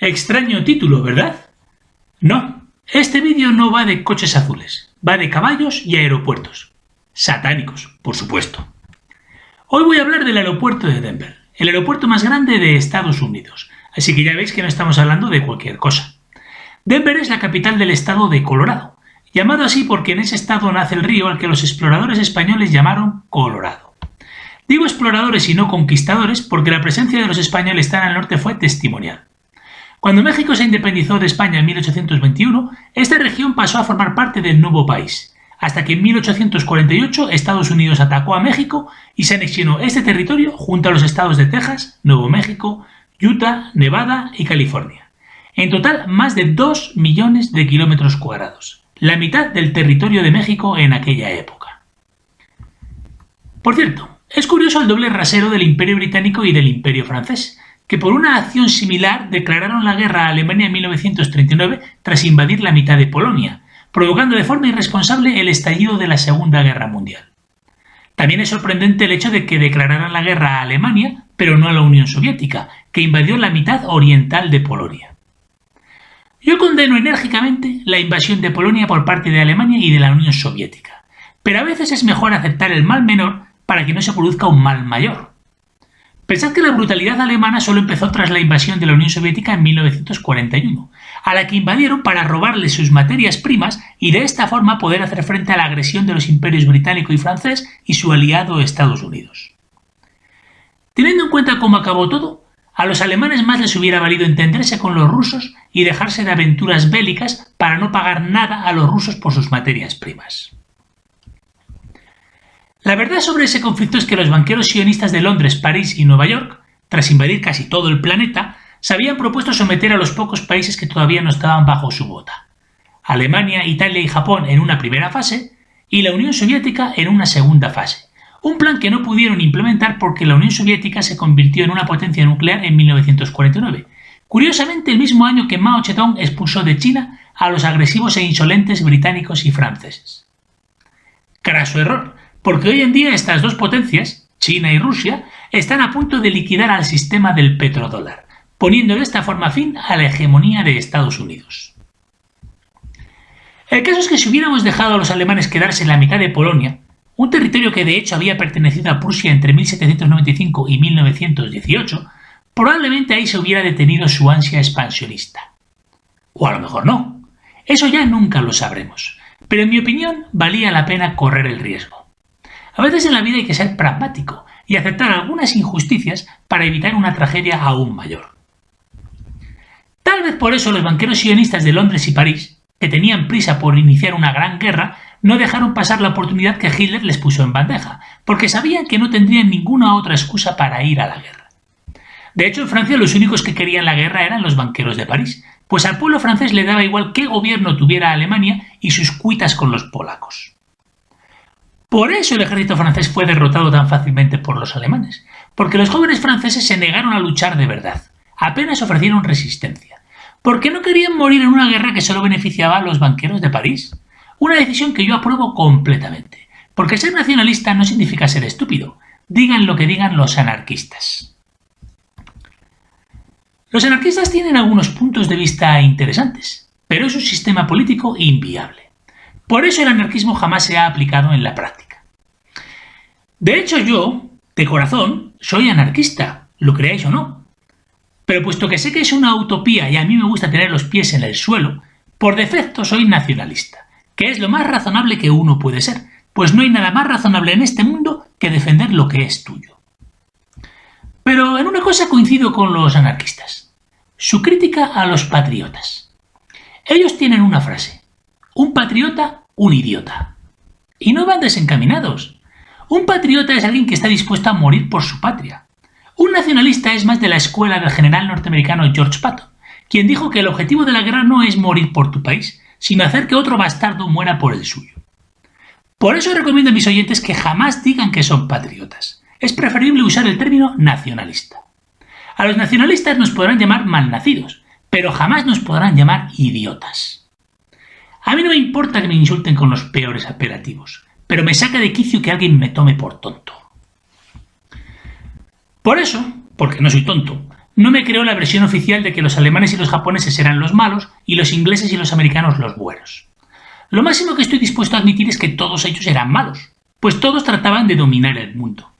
Extraño título, ¿verdad? No, este vídeo no va de coches azules, va de caballos y aeropuertos. Satánicos, por supuesto. Hoy voy a hablar del aeropuerto de Denver, el aeropuerto más grande de Estados Unidos, así que ya veis que no estamos hablando de cualquier cosa. Denver es la capital del estado de Colorado, llamado así porque en ese estado nace el río al que los exploradores españoles llamaron Colorado. Digo exploradores y no conquistadores porque la presencia de los españoles tan al norte fue testimonial. Cuando México se independizó de España en 1821, esta región pasó a formar parte del nuevo país, hasta que en 1848 Estados Unidos atacó a México y se anexionó este territorio junto a los estados de Texas, Nuevo México, Utah, Nevada y California. En total, más de 2 millones de kilómetros cuadrados, la mitad del territorio de México en aquella época. Por cierto, es curioso el doble rasero del Imperio Británico y del Imperio Francés, que por una acción similar declararon la guerra a Alemania en 1939 tras invadir la mitad de Polonia, provocando de forma irresponsable el estallido de la Segunda Guerra Mundial. También es sorprendente el hecho de que declararan la guerra a Alemania, pero no a la Unión Soviética, que invadió la mitad oriental de Polonia. Yo condeno enérgicamente la invasión de Polonia por parte de Alemania y de la Unión Soviética, pero a veces es mejor aceptar el mal menor para que no se produzca un mal mayor. Pensad que la brutalidad alemana solo empezó tras la invasión de la Unión Soviética en 1941, a la que invadieron para robarle sus materias primas y de esta forma poder hacer frente a la agresión de los imperios británico y francés y su aliado Estados Unidos. Teniendo en cuenta cómo acabó todo, a los alemanes más les hubiera valido entenderse con los rusos y dejarse de aventuras bélicas para no pagar nada a los rusos por sus materias primas. La verdad sobre ese conflicto es que los banqueros sionistas de Londres, París y Nueva York, tras invadir casi todo el planeta, se habían propuesto someter a los pocos países que todavía no estaban bajo su bota: Alemania, Italia y Japón en una primera fase y la Unión Soviética en una segunda fase, un plan que no pudieron implementar porque la Unión Soviética se convirtió en una potencia nuclear en 1949, curiosamente el mismo año que Mao Zedong expulsó de China a los agresivos e insolentes británicos y franceses. Craso error, porque hoy en día estas dos potencias, China y Rusia, están a punto de liquidar al sistema del petrodólar, poniendo de esta forma fin a la hegemonía de Estados Unidos. El caso es que si hubiéramos dejado a los alemanes quedarse en la mitad de Polonia, un territorio que de hecho había pertenecido a Prusia entre 1795 y 1918, probablemente ahí se hubiera detenido su ansia expansionista. O a lo mejor no. Eso ya nunca lo sabremos. Pero en mi opinión valía la pena correr el riesgo. A veces en la vida hay que ser pragmático y aceptar algunas injusticias para evitar una tragedia aún mayor. Tal vez por eso los banqueros sionistas de Londres y París, que tenían prisa por iniciar una gran guerra, no dejaron pasar la oportunidad que Hitler les puso en bandeja, porque sabían que no tendrían ninguna otra excusa para ir a la guerra. De hecho, en Francia los únicos que querían la guerra eran los banqueros de París, pues al pueblo francés le daba igual qué gobierno tuviera Alemania y sus cuitas con los polacos. Por eso el ejército francés fue derrotado tan fácilmente por los alemanes, porque los jóvenes franceses se negaron a luchar de verdad, apenas ofrecieron resistencia, porque no querían morir en una guerra que solo beneficiaba a los banqueros de París. Una decisión que yo apruebo completamente, porque ser nacionalista no significa ser estúpido, digan lo que digan los anarquistas. Los anarquistas tienen algunos puntos de vista interesantes, pero es un sistema político inviable. Por eso el anarquismo jamás se ha aplicado en la práctica. De hecho yo, de corazón, soy anarquista, lo creáis o no. Pero puesto que sé que es una utopía y a mí me gusta tener los pies en el suelo, por defecto soy nacionalista, que es lo más razonable que uno puede ser, pues no hay nada más razonable en este mundo que defender lo que es tuyo. Pero en una cosa coincido con los anarquistas: su crítica a los patriotas. Ellos tienen una frase: un patriota, un idiota. Y no van desencaminados. Un patriota es alguien que está dispuesto a morir por su patria. Un nacionalista es más de la escuela del general norteamericano George Patton, quien dijo que el objetivo de la guerra no es morir por tu país, sino hacer que otro bastardo muera por el suyo. Por eso recomiendo a mis oyentes que jamás digan que son patriotas. Es preferible usar el término nacionalista. A los nacionalistas nos podrán llamar malnacidos, pero jamás nos podrán llamar idiotas. A mí no me importa que me insulten con los peores apelativos, pero me saca de quicio que alguien me tome por tonto. Por eso, porque no soy tonto, no me creó la versión oficial de que los alemanes y los japoneses eran los malos y los ingleses y los americanos los buenos. Lo máximo que estoy dispuesto a admitir es que todos ellos eran malos, pues todos trataban de dominar el mundo.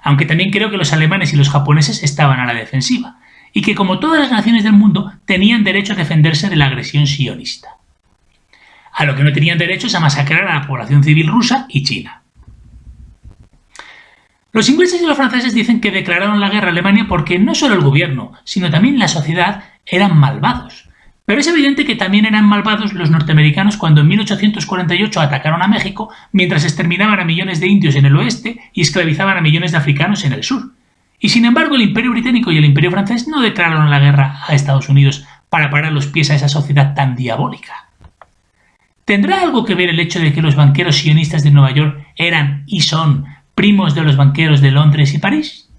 Aunque también creo que los alemanes y los japoneses estaban a la defensiva, y que como todas las naciones del mundo tenían derecho a defenderse de la agresión sionista. A lo que no tenían derecho es a masacrar a la población civil rusa y china. Los ingleses y los franceses dicen que declararon la guerra a Alemania porque no solo el gobierno, sino también la sociedad eran malvados. Pero es evidente que también eran malvados los norteamericanos cuando en 1848 atacaron a México mientras exterminaban a millones de indios en el oeste y esclavizaban a millones de africanos en el sur. Y sin embargo el Imperio Británico y el Imperio Francés no declararon la guerra a Estados Unidos para parar los pies a esa sociedad tan diabólica. ¿Tendrá algo que ver el hecho de que los banqueros sionistas de Nueva York eran y son primos de los banqueros de Londres y París?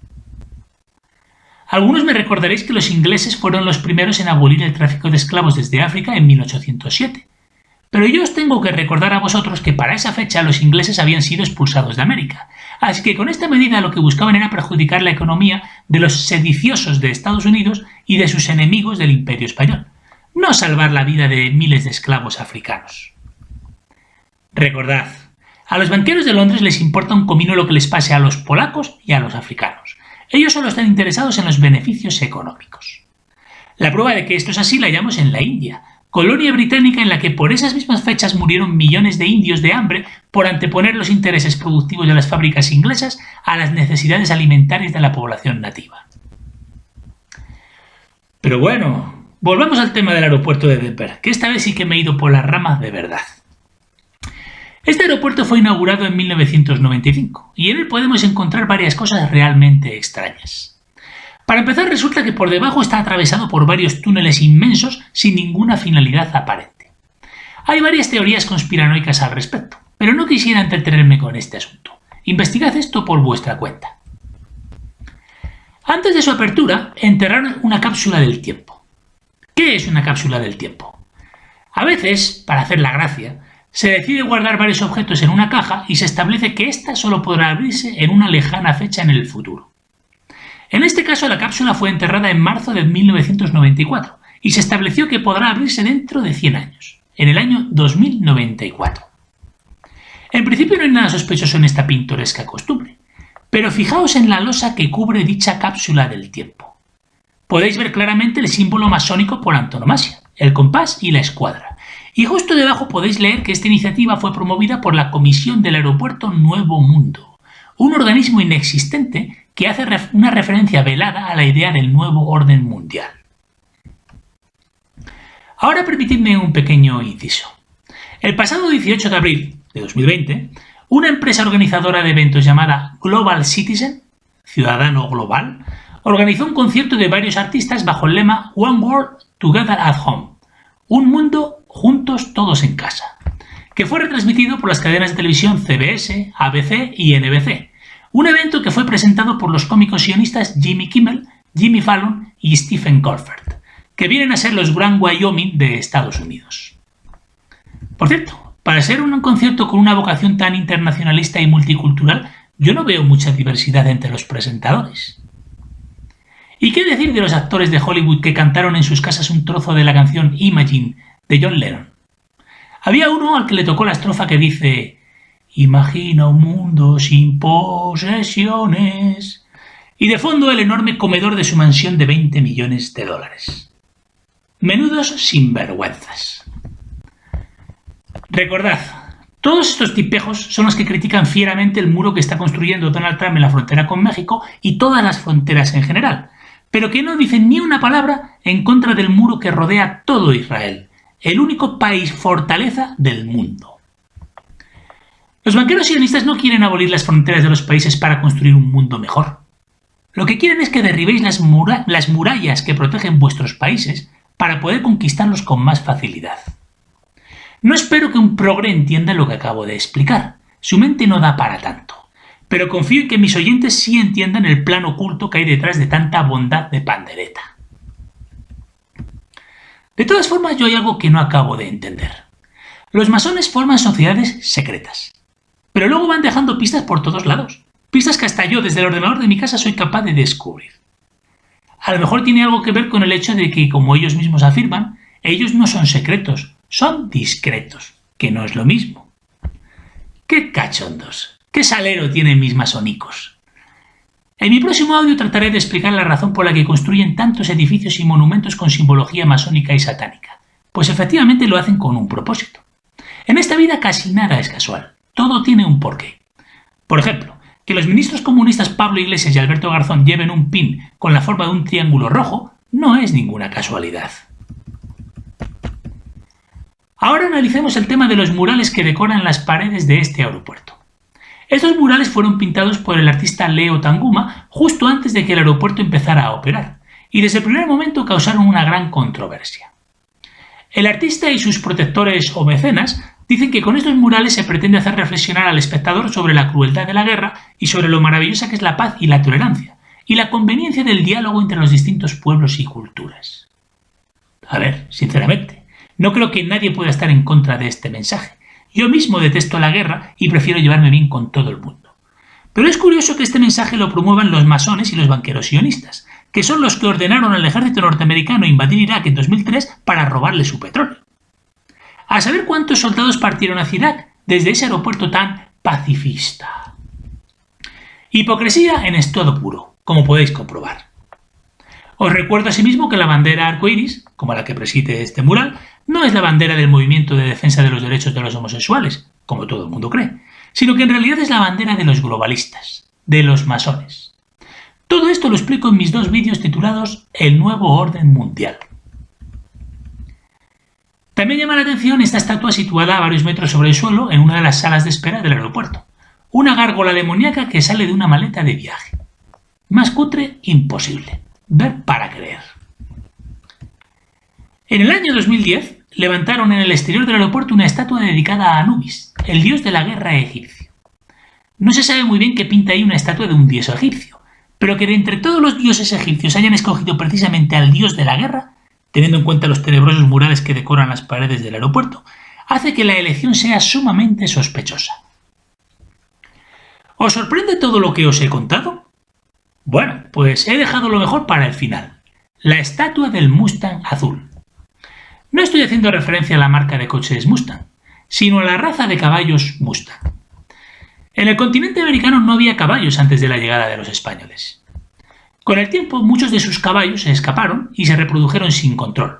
Algunos me recordaréis que los ingleses fueron los primeros en abolir el tráfico de esclavos desde África en 1807. Pero yo os tengo que recordar a vosotros que para esa fecha los ingleses habían sido expulsados de América. Así que con esta medida lo que buscaban era perjudicar la economía de los sediciosos de Estados Unidos y de sus enemigos del Imperio Español, no salvar la vida de miles de esclavos africanos. Recordad, a los banqueros de Londres les importa un comino lo que les pase a los polacos y a los africanos. Ellos solo están interesados en los beneficios económicos. La prueba de que esto es así la hallamos en la India, colonia británica en la que por esas mismas fechas murieron millones de indios de hambre por anteponer los intereses productivos de las fábricas inglesas a las necesidades alimentarias de la población nativa. Pero bueno, volvamos al tema del aeropuerto de Denver, que esta vez sí que me he ido por las ramas de verdad. Este aeropuerto fue inaugurado en 1995 y en él podemos encontrar varias cosas realmente extrañas. Para empezar, resulta que por debajo está atravesado por varios túneles inmensos sin ninguna finalidad aparente. Hay varias teorías conspiranoicas al respecto, pero no quisiera entretenerme con este asunto. Investigad esto por vuestra cuenta. Antes de su apertura, enterraron una cápsula del tiempo. ¿Qué es una cápsula del tiempo? A veces, para hacer la gracia, se decide guardar varios objetos en una caja y se establece que ésta solo podrá abrirse en una lejana fecha en el futuro. En este caso, la cápsula fue enterrada en marzo de 1994 y se estableció que podrá abrirse dentro de 100 años, en el año 2094. En principio no hay nada sospechoso en esta pintoresca costumbre, pero fijaos en la losa que cubre dicha cápsula del tiempo. Podéis ver claramente el símbolo masónico por antonomasia, el compás y la escuadra. Y justo debajo podéis leer que esta iniciativa fue promovida por la Comisión del Aeropuerto Nuevo Mundo, un organismo inexistente que hace una referencia velada a la idea del nuevo orden mundial. Ahora permitidme un pequeño inciso. El pasado 18 de abril de 2020, una empresa organizadora de eventos llamada Global Citizen, Ciudadano Global, organizó un concierto de varios artistas bajo el lema One World Together at Home, un mundo juntos todos en casa, que fue retransmitido por las cadenas de televisión CBS, ABC y NBC, un evento que fue presentado por los cómicos sionistas Jimmy Kimmel, Jimmy Fallon y Stephen Colbert, que vienen a ser los Grand Wyoming de Estados Unidos. Por cierto, para ser un concierto con una vocación tan internacionalista y multicultural, yo no veo mucha diversidad entre los presentadores. ¿Y qué decir de los actores de Hollywood que cantaron en sus casas un trozo de la canción Imagine de John Lennon? Había uno al que le tocó la estrofa que dice: imagina un mundo sin posesiones, y de fondo el enorme comedor de su mansión de 20 millones de dólares. Menudos sinvergüenzas. Recordad, todos estos tipejos son los que critican fieramente el muro que está construyendo Donald Trump en la frontera con México y todas las fronteras en general, pero que no dicen ni una palabra en contra del muro que rodea todo Israel, el único país fortaleza del mundo. Los banqueros sionistas no quieren abolir las fronteras de los países para construir un mundo mejor. Lo que quieren es que derribéis las murallas que protegen vuestros países para poder conquistarlos con más facilidad. No espero que un progre entienda lo que acabo de explicar. Su mente no da para tanto. Pero confío en que mis oyentes sí entiendan el plan oculto que hay detrás de tanta bondad de pandereta. De todas formas, yo hay algo que no acabo de entender. Los masones forman sociedades secretas, pero luego van dejando pistas por todos lados. Pistas que hasta yo, desde el ordenador de mi casa, soy capaz de descubrir. A lo mejor tiene algo que ver con el hecho de que, como ellos mismos afirman, ellos no son secretos, son discretos, que no es lo mismo. ¡Qué cachondos! ¡Qué salero tienen mis masónicos! En mi próximo audio trataré de explicar la razón por la que construyen tantos edificios y monumentos con simbología masónica y satánica, pues efectivamente lo hacen con un propósito. En esta vida casi nada es casual, todo tiene un porqué. Por ejemplo, que los ministros comunistas Pablo Iglesias y Alberto Garzón lleven un pin con la forma de un triángulo rojo no es ninguna casualidad. Ahora analicemos el tema de los murales que decoran las paredes de este aeropuerto. Estos murales fueron pintados por el artista Leo Tanguma justo antes de que el aeropuerto empezara a operar, y desde el primer momento causaron una gran controversia. El artista y sus protectores o mecenas dicen que con estos murales se pretende hacer reflexionar al espectador sobre la crueldad de la guerra y sobre lo maravillosa que es la paz y la tolerancia, y la conveniencia del diálogo entre los distintos pueblos y culturas. A ver, sinceramente, no creo que nadie pueda estar en contra de este mensaje. Yo mismo detesto la guerra y prefiero llevarme bien con todo el mundo. Pero es curioso que este mensaje lo promuevan los masones y los banqueros sionistas, que son los que ordenaron al ejército norteamericano invadir Irak en 2003 para robarle su petróleo. A saber cuántos soldados partieron hacia Irak desde ese aeropuerto tan pacifista. Hipocresía en estado puro, como podéis comprobar. Os recuerdo asimismo que la bandera arcoíris, como la que preside este mural, no es la bandera del movimiento de defensa de los derechos de los homosexuales, como todo el mundo cree, sino que en realidad es la bandera de los globalistas, de los masones. Todo esto lo explico en mis dos vídeos titulados El nuevo orden mundial. También llama la atención esta estatua situada a varios metros sobre el suelo en una de las salas de espera del aeropuerto. Una gárgola demoníaca que sale de una maleta de viaje. Más cutre, imposible. Ver para creer. En el año 2010 levantaron en el exterior del aeropuerto una estatua dedicada a Anubis, el dios de la guerra egipcio. No se sabe muy bien qué pinta ahí una estatua de un dios egipcio, pero que de entre todos los dioses egipcios hayan escogido precisamente al dios de la guerra, teniendo en cuenta los tenebrosos murales que decoran las paredes del aeropuerto, hace que la elección sea sumamente sospechosa. ¿Os sorprende todo lo que os he contado? Bueno, pues he dejado lo mejor para el final. La estatua del Mustang azul. No estoy haciendo referencia a la marca de coches Mustang, sino a la raza de caballos Mustang. En el continente americano no había caballos antes de la llegada de los españoles. Con el tiempo, muchos de sus caballos se escaparon y se reprodujeron sin control.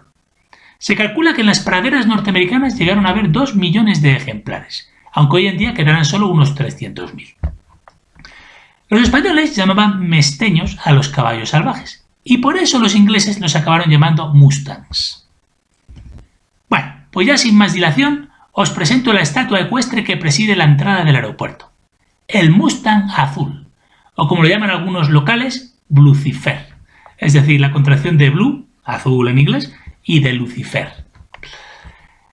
Se calcula que en las praderas norteamericanas llegaron a haber 2 millones de ejemplares, aunque hoy en día quedarán solo unos 300.000. Los españoles llamaban mesteños a los caballos salvajes, y por eso los ingleses los acabaron llamando Mustangs. Bueno, pues ya sin más dilación, os presento la estatua ecuestre que preside la entrada del aeropuerto. El Mustang azul, o como lo llaman algunos locales, Lucifer, es decir, la contracción de blue, azul en inglés, y de Lucifer.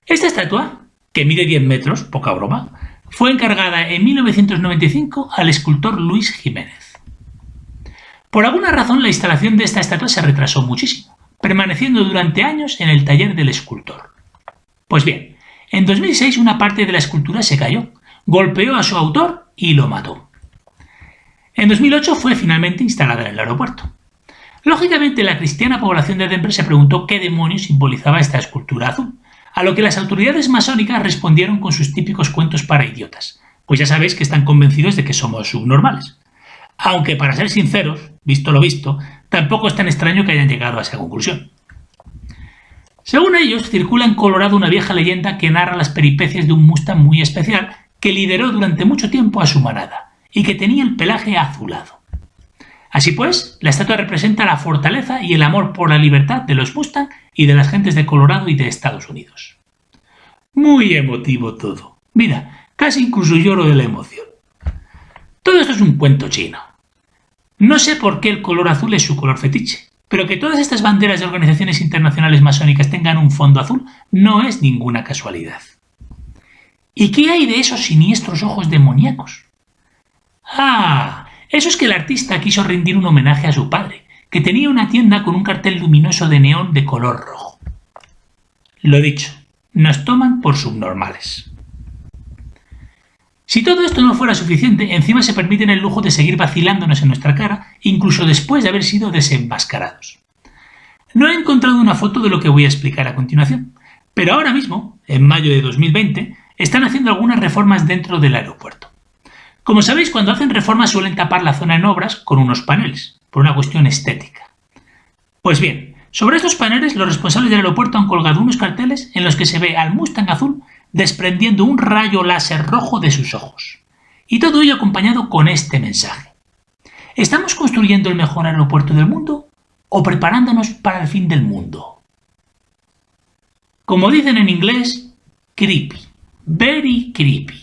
Esta estatua, que mide 10 metros, poca broma, fue encargada en 1995 al escultor Luis Jiménez. Por alguna razón la instalación de esta estatua se retrasó muchísimo, permaneciendo durante años en el taller del escultor. Pues bien, en 2006 una parte de la escultura se cayó, golpeó a su autor y lo mató. En 2008 fue finalmente instalada en el aeropuerto. Lógicamente la cristiana población de Denver se preguntó qué demonios simbolizaba esta escultura azul, a lo que las autoridades masónicas respondieron con sus típicos cuentos para idiotas, pues ya sabéis que están convencidos de que somos subnormales. Aunque, para ser sinceros, visto lo visto, tampoco es tan extraño que hayan llegado a esa conclusión. Según ellos, circula en Colorado una vieja leyenda que narra las peripecias de un Mustang muy especial que lideró durante mucho tiempo a su manada y que tenía el pelaje azulado. Así pues, la estatua representa la fortaleza y el amor por la libertad de los Mustang y de las gentes de Colorado y de Estados Unidos. Muy emotivo todo. Mira, casi incluso lloro de la emoción. Todo esto es un cuento chino. No sé por qué el color azul es su color fetiche, pero que todas estas banderas de organizaciones internacionales masónicas tengan un fondo azul no es ninguna casualidad. ¿Y qué hay de esos siniestros ojos demoníacos? ¡Ah! Eso es que el artista quiso rendir un homenaje a su padre, que tenía una tienda con un cartel luminoso de neón de color rojo. Lo dicho, nos toman por subnormales. Si todo esto no fuera suficiente, encima se permiten el lujo de seguir vacilándonos en nuestra cara, incluso después de haber sido desenmascarados. No he encontrado una foto de lo que voy a explicar a continuación, pero ahora mismo, en mayo de 2020, están haciendo algunas reformas dentro del aeropuerto. Como sabéis, cuando hacen reformas suelen tapar la zona en obras con unos paneles, por una cuestión estética. Pues bien, sobre estos paneles los responsables del aeropuerto han colgado unos carteles en los que se ve al Mustang azul desprendiendo un rayo láser rojo de sus ojos. Y todo ello acompañado con este mensaje. ¿Estamos construyendo el mejor aeropuerto del mundo o preparándonos para el fin del mundo? Como dicen en inglés, creepy. Very creepy.